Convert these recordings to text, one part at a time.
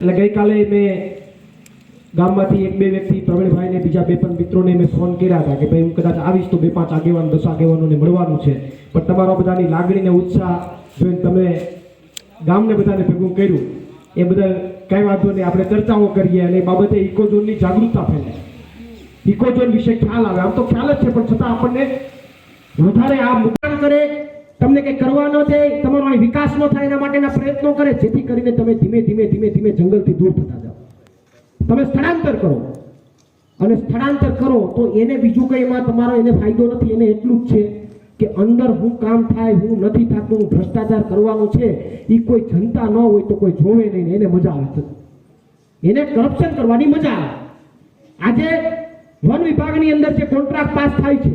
એટલે ગઈકાલે મેં ગામમાંથી એક બે વ્યક્તિ પ્રવીણભાઈને બીજા બે પણ મિત્રોને મેં ફોન કર્યા હતા કે ભાઈ હું કદાચ આવીશ તો 5 આગેવાન 10 આગેવાનોને મળવાનું છે, પણ તમારા બધાની લાગણી ને ઉત્સાહ જોઈને તમે ગામને બધાને ભેગું કર્યું એ બદલ કઈ વાંધો નહીં, આપણે ચર્ચાઓ કરીએ અને એ બાબતે ઇકોઝોનની જાગૃતતા ફેલાય, ઇકોઝોન વિશે ખ્યાલ આવે. આમ તો ખ્યાલ જ છે પણ છતાં આપણને વધારે આ મુકામ કરે, તમને કંઈ કરવા ન દે, તમારો વિકાસ ન થાય એના માટેના પ્રયત્નો કરે, જેથી કરીને તમે ધીમે ધીમે ધીમે ધીમે જંગલથી દૂર થતા જાઓ. તમે સ્થળાંતર કરો અને સ્થળાંતર કરો તો એને બીજું કંઈ એમાં તમારો એને ફાયદો નથી, એને એટલું જ છે કે અંદર હું કામ થાય, હું નથી થતું, હું ભ્રષ્ટાચાર કરવાનું છે, એ કોઈ જનતા ન હોય તો કોઈ જોવે નહીં, એને મજા આવે, એને કરપ્શન કરવાની મજા આવે. આજે વન વિભાગની અંદર જે કોન્ટ્રાક્ટ પાસ થાય છે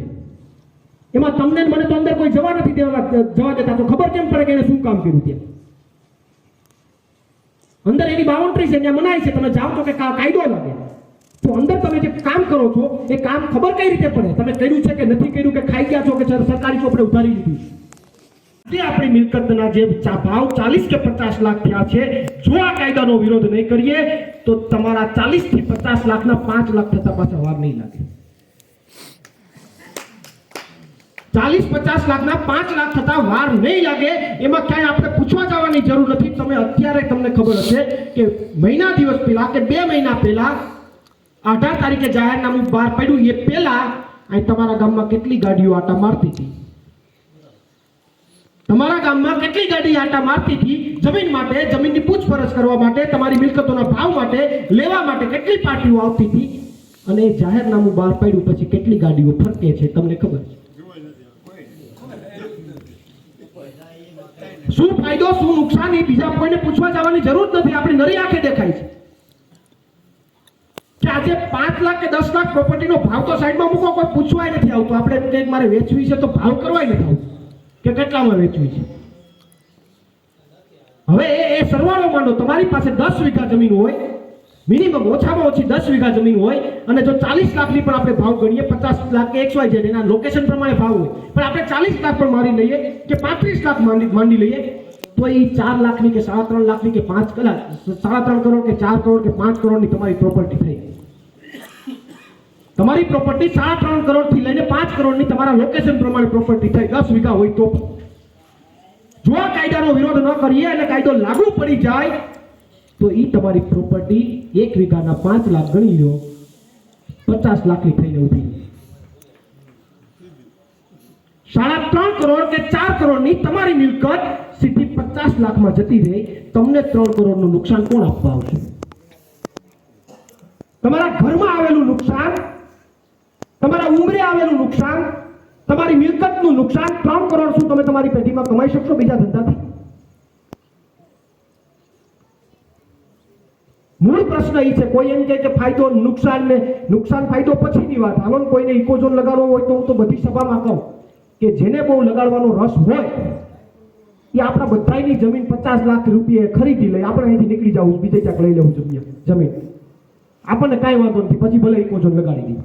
એમાં તમને મને તો અંદર કોઈ જવા નથી જવા દેતા, તો ખબર કેમ પડે કે એને શું કામ કર્યું ત્યાં? અંદર એની બાઉન્ડ્રી છે, ત્યાં મનાય છે, તમે જાઓ તો કે કાયદો લાગે, તો અંદર તમે જે કામ કરો છો એ કામ ખબર કઈ રીતે પડે, તમે કર્યું છે કે નથી કર્યું, કે ખાઈ ગયા છો કે સરકારી ચોપડે ઉતારી લીધું. જે આપણી મિલકતના જે ભાવ 40 કે 50 લાખ થયા છે, જો આ કાયદાનો વિરોધ નહીં કરીએ તો તમારા 40 થી 50 લાખના 5 લાખ થતા પાછા વાર નહીં લાગે. 40-50 લાખના 5 લાખ થતા વાર નહીં લાગે, એમાં ક્યાંય આપણે પૂછવા જવાની જરૂર નથી. તમે અત્યારે તમને ખબર હશે કે મહિના દિવસ પહેલા કે 2 મહિના પહેલા 18 તારીખે જાહેરનામું બહાર પડ્યું, એ પહેલા અહીં તમારા ગામમાં કેટલી ગાડીઓ આટા મારતી હતી? તમારા ગામમાં કેટલી ગાડી આટા મારતી હતી જમીન માટે, જમીનની પૂછપરછ કરવા માટે, તમારી મિલકતોના ભાવ માટે, લેવા માટે કેટલી પાર્ટીઓ આવતી હતી? અને એ જાહેરનામું બહાર પડ્યું પછી કેટલી ગાડીઓ ફરકે છે તમને ખબર છે? શું ફાયદો શું નુકસાન એ બીજા કોઈને પૂછવા જવાની જરૂર નથી, આપણી નરી આંખે દેખાય છે કે આજે 5 લાખ કે 10 લાખ પ્રોપર્ટીનો ભાવ તો સાઈડમાં મૂકો, કોઈ પૂછવાય નથી આવતું. આપણે કંઈક મારે વેચવી છે તો ભાવ કરવાય નથી આવતું કે કેટલામાં વેચવી છે. હવે એ સરવાળો માંડો, તમારી પાસે 10 વીઘા જમીન હોય, મિનિમમ ઓછામાં ઓછી 10 વીઘા જમીન હોય, અને જો 40 લાખની પણ આપણે ભાવ ગણીએ, 50 લાખ કે XY છે એના લોકેશન પ્રમાણે ભાવ હોય, પણ આપણે 40 લાખ પણ મારી લઈએ કે 35 લાખ માંડી લઈએ, તો એ 4 લાખની કે 3.5 લાખની કે 5 કલાક 3.5 કરોડ કે 4 કરોડ કે 5 કરોડની તમારી પ્રોપર્ટી થઈ. તમારી પ્રોપર્ટી 3.5 કરોડથી લઈને 5 કરોડની તમારા લોકેશન પ્રમાણે પ્રોપર્ટી થઈ, 10 વીઘા હોય તો. જો આ કાયદાનો વિરોધ ન કરીએ અને કાયદો લાગુ પડી જાય તો એ તમારી પ્રોપર્ટી 1 વીઘાના 5 લાખ ગણી લો, 50 લાખની થઈને ઉભી. 3.5 કરોડ કે 4 કરોડની તમારી મિલકત સીધી 50 લાખમાં જતી રહે, તમને 3 કરોડનું નુકસાન કોણ આપવા આવશે? તમારા ઘરમાં આવેલું નુકસાન, તમારા ઉંમરે આવેલું નુકસાન, તમારી મિલકતનું નુકસાન, 3 કરોડ શું તમે તમારી પેઢીમાં કમાઈ શકશો બીજા ધંધાથી? મૂળ પ્રશ્ન એ છે, કોઈ એમ કહે કે ફાયદો નુકસાન ફાયદો પછીની વાત. હાલો કોઈને ઇકોઝોન લગાડવો હોય તો હું તો બધી સભામાં કહું કે જેને બહુ લગાડવાનો રસ હોય એ આપણા બધાની જમીન 50 લાખ રૂપિયા ખરીદી લે, આપણે અહીંથી નીકળી જવું, બીજે ક્યાંક લઈ લેવું જમીન, આપણને કાંઈ વાંધો નથી, પછી ભલે ઇકોઝોન લગાડી દઈએ.